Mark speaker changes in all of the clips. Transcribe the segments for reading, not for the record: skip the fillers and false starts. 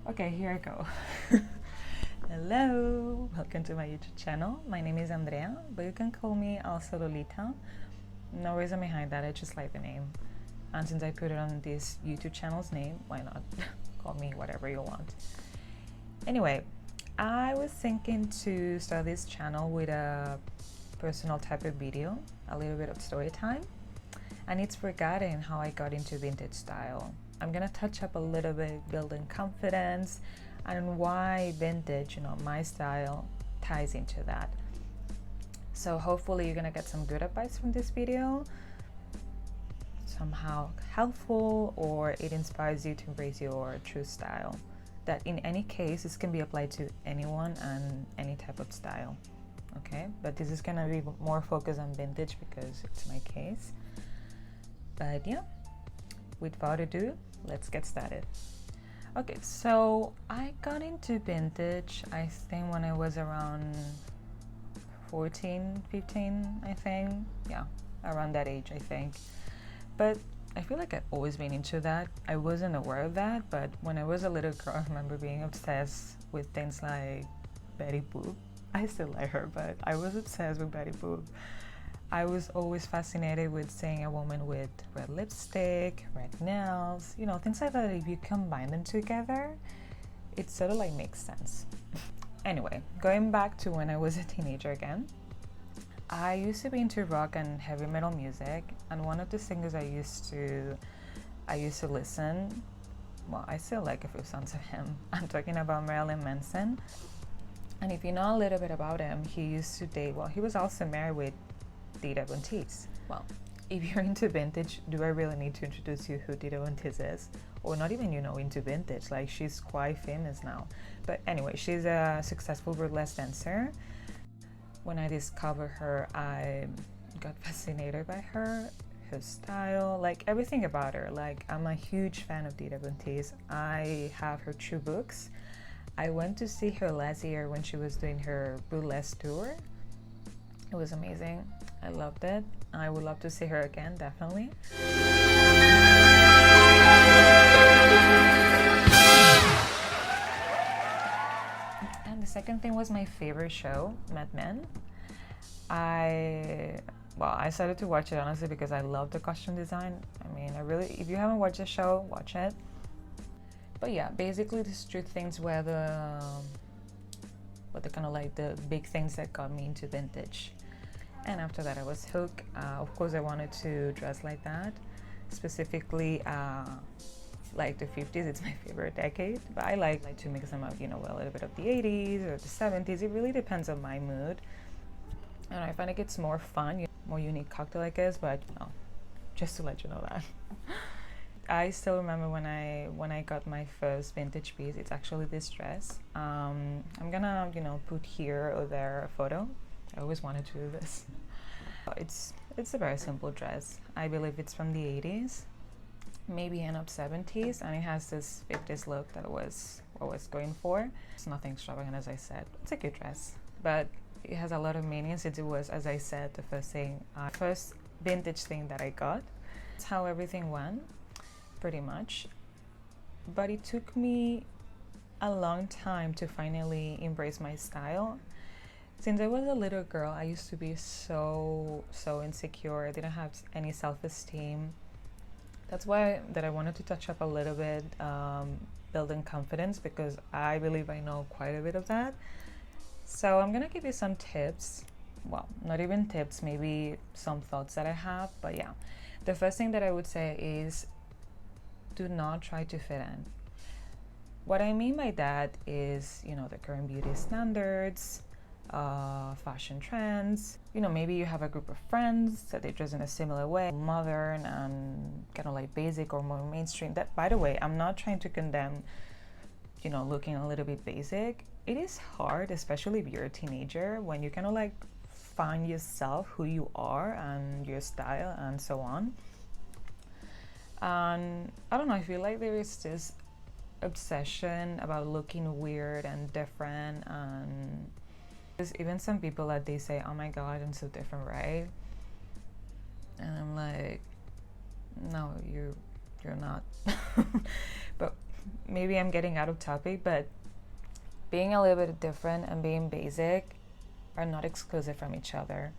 Speaker 1: Okay, here I go. Hello, welcome to my YouTube channel. My name is Andrea, but you can call me also Lolita. No reason behind that, I just like the name. And since I put it on this YouTube channel's name, why not call me whatever you want. Anyway, I was thinking to start this channel with a personal type of video, a little bit of story time, and it's regarding how I got into vintage style. I'm gonna touch up a little bit building confidence and why vintage, my style ties into that. So hopefully you're gonna get some good advice from this video, somehow helpful, or it inspires you to embrace your true style. That in any case, this can be applied to anyone and any type of style. Okay, but this is gonna be more focused on vintage because it's my case. But yeah, without ado, let's get started. Okay, so I got into vintage, I think when I was around 14, 15, I think. Yeah, around that age, I think. But I feel like I've always been into that. I wasn't aware of that, but when I was a little girl, I remember being obsessed with things like Betty Boop. I still like her, but I was obsessed with Betty Boop. I was always fascinated with seeing a woman with red lipstick, red nails, things like that. If you combine them together, it sort of like makes sense. Anyway, going back to when I was a teenager again, I used to be into rock and heavy metal music, and one of the singers I used to listen, well, I still like a few songs of him. I'm talking about Marilyn Manson. And if you know a little bit about him, he used to date, well, he was also married with Dita Von Teese. Well, if you're into vintage, do I really need to introduce you who Dita Von Teese is? Or not even, into vintage, like she's quite famous now. But anyway, she's a successful burlesque dancer. When I discovered her, I got fascinated by her style, like everything about her. Like, I'm a huge fan of Dita Von Teese. I have her 2 books. I went to see her last year when she was doing her burlesque tour. It was amazing. I loved it. I would love to see her again, definitely. And the second thing was my favorite show, Mad Men. I started to watch it honestly because I love the costume design. I mean, if you haven't watched the show, watch it. But yeah, basically these 2 things were the kind of like the big things that got me into vintage. And after that I was hooked. Of course I wanted to dress like that, specifically like the 50s. It's my favorite decade, but I like to mix them up, a little bit of the 80s or the 70s. It really depends on my mood, and I find it gets more fun, more unique cocktail, I guess. But just to let you know that. I still remember when I got my first vintage piece. It's actually this dress. I'm gonna put here or there a photo. I always wanted to do this. It's a very simple dress. I believe it's from the 80s, maybe end up 70s, and it has this 50s look that I was going for. It's nothing extravagant, as I said. It's a good dress, but it has a lot of meaning since it was, as I said, the first vintage thing that I got. That's how everything went, pretty much. But it took me a long time to finally embrace my style. Since I was a little girl, I used to be so insecure. I didn't have any self-esteem. That's why I wanted to touch up a little bit, building confidence, because I believe I know quite a bit of that. So I'm gonna give you some tips. Well, not even tips, maybe some thoughts that I have. But yeah, the first thing that I would say is do not try to fit in. What I mean by that is, the current beauty standards, fashion trends. Maybe you have a group of friends that they dress in a similar way, modern and kind of like basic or more mainstream. That, by the way, I'm not trying to condemn, looking a little bit basic. It is hard, especially if you're a teenager, when you kind of like find yourself, who you are and your style and so on. And I don't know, I feel like there is this obsession about looking weird and different, and there's even some people that they say, oh my god, I'm so different, right? And I'm like, no, you're not. But maybe I'm getting out of topic, but being a little bit different and being basic are not exclusive from each other.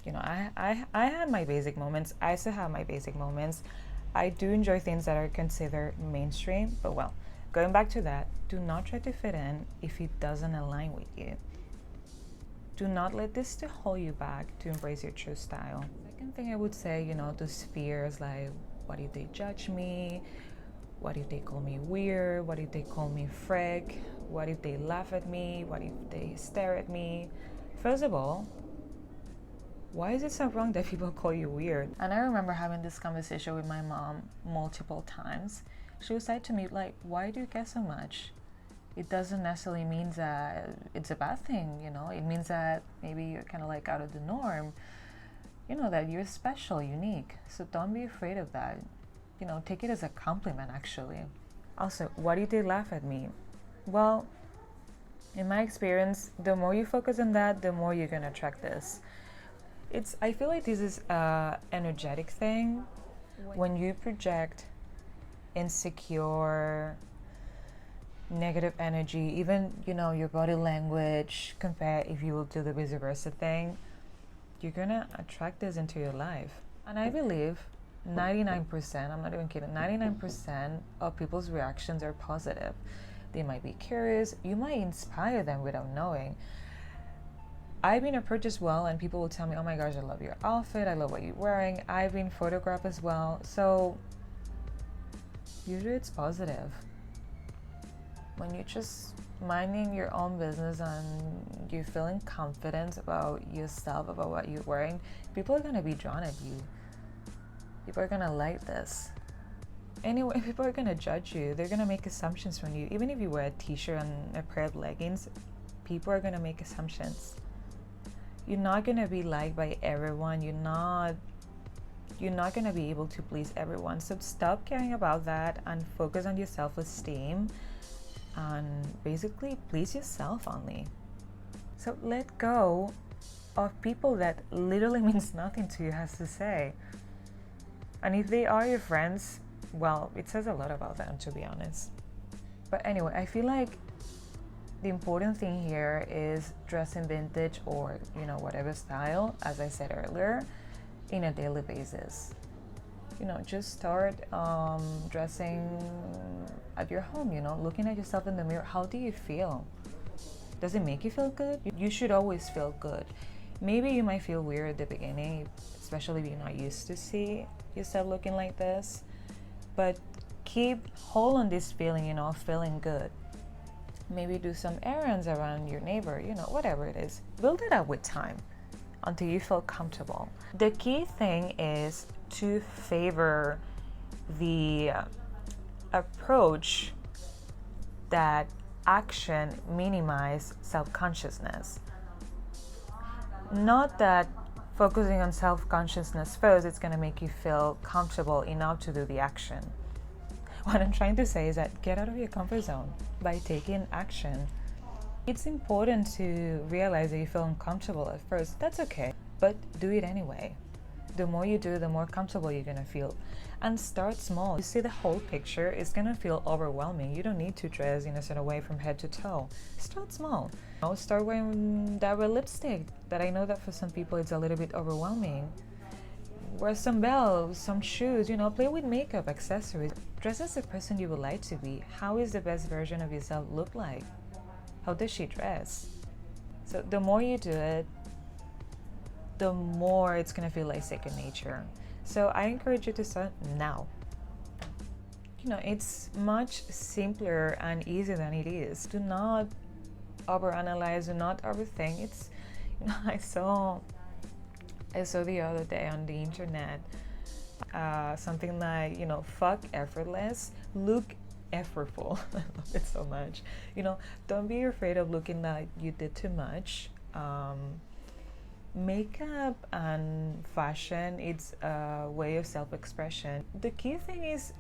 Speaker 1: You know, I had my basic moments. I still have my basic moments. I do enjoy things that are considered mainstream, but well, going back to that, do not try to fit in if it doesn't align with you. Do not let this to hold you back to embrace your true style. Second thing I would say, you know, those fears like, what if they judge me? What if they call me weird? What if they call me freak? What if they laugh at me? What if they stare at me? First of all, why is it so wrong that people call you weird? And I remember having this conversation with my mom multiple times. She would say to me, like, why do you care so much? It doesn't necessarily mean that it's a bad thing, you know? It means that maybe you're kind of like out of the norm, you know, that you're special, unique. So don't be afraid of that. You know, take it as a compliment, actually. Also, why do they laugh at me? Well, in my experience, the more you focus on that, the more you're gonna attract this. I feel like this is a energetic thing. When you project insecure, negative energy, even, you know, your body language, compare if you will do the vice versa thing, you're gonna attract this into your life. And I believe 99%, I'm not even kidding, 99% of people's reactions are positive. They might be curious, you might inspire them without knowing. I've been approached as well, and people will tell me, oh my gosh, I love your outfit, I love what you're wearing. I've been photographed as well. So usually it's positive. When you're just minding your own business and you're feeling confident about yourself, about what you're wearing, people are going to be drawn at you. People are going to like this. Anyway, people are going to judge you. They're going to make assumptions from you. Even if you wear a t-shirt and a pair of leggings, people are going to make assumptions. You're not going to be liked by everyone. You're not going to be able to please everyone. So stop caring about that and focus on your self-esteem and basically please yourself only. So let go of people that literally means nothing to you, has to say. And if they are your friends, well, it says a lot about them, to be honest. But anyway, I feel like the important thing here is dressing vintage or, you know, whatever style, as I said earlier, in a daily basis. You know, just start dressing at your home, you know, looking at yourself in the mirror. How do you feel? Does it make you feel good? You should always feel good. Maybe you might feel weird at the beginning, especially if you're not used to see yourself looking like this, but keep hold on this feeling, you know, feeling good. Maybe do some errands around your neighbor, you know, whatever it is. Build it up with time until you feel comfortable. The key thing is to favor the approach that action minimize self-consciousness. Not that focusing on self-consciousness first, it's going to make you feel comfortable enough to do the action. What I'm trying to say is that get out of your comfort zone by taking action. It's important to realize that you feel uncomfortable at first. That's okay, but do it anyway. The more you do, the more comfortable you're gonna feel. And start small. You see the whole picture, it's gonna feel overwhelming. You don't need to dress in a certain way from head to toe. Start small. Start wearing that red lipstick that I know that for some people it's a little bit overwhelming. Wear some bells, some shoes, you know, play with makeup, accessories. Dress as the person you would like to be. How is the best version of yourself look like? How does she dress? So the more you do it, the more it's gonna feel like second nature. So I encourage you to start now. You know, it's much simpler and easier than it is. Do not overanalyze, do not overthink. It's, you know, I saw the other day on the internet something like, you know, fuck effortless, look effortful. I love it so much. You know, don't be afraid of looking like you did too much. Makeup and fashion, it's a way of self-expression. The key thing is,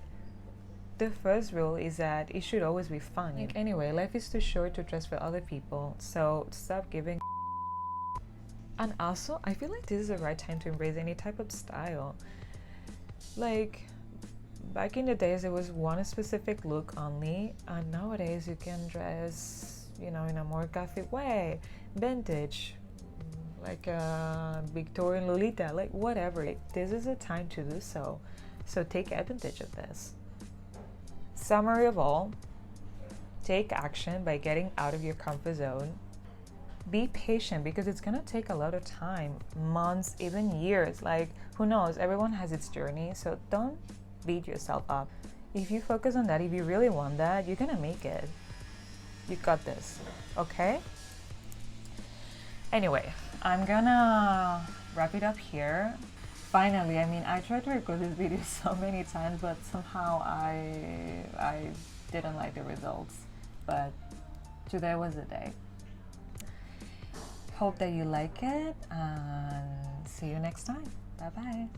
Speaker 1: the first rule is that it should always be fun. Like, anyway, life is too short to dress for other people, so stop giving. And also, I feel like this is the right time to embrace any type of style. Like, back in the days it was one specific look only, and nowadays you can dress, you know, in a more gothic way, vintage, like a Victorian Lolita, like whatever. This is a time to do so. So take advantage of this. Summary of all, take action by getting out of your comfort zone. Be patient because it's gonna take a lot of time, months, even years. Like, who knows? Everyone has its journey, so don't beat yourself up. If you focus on that, if you really want that, you're gonna make it. You got this, okay? Anyway, I'm gonna wrap it up here. Finally, I mean, I tried to record this video so many times, but somehow I didn't like the results. But today was the day. Hope that you like it, and see you next time. Bye bye.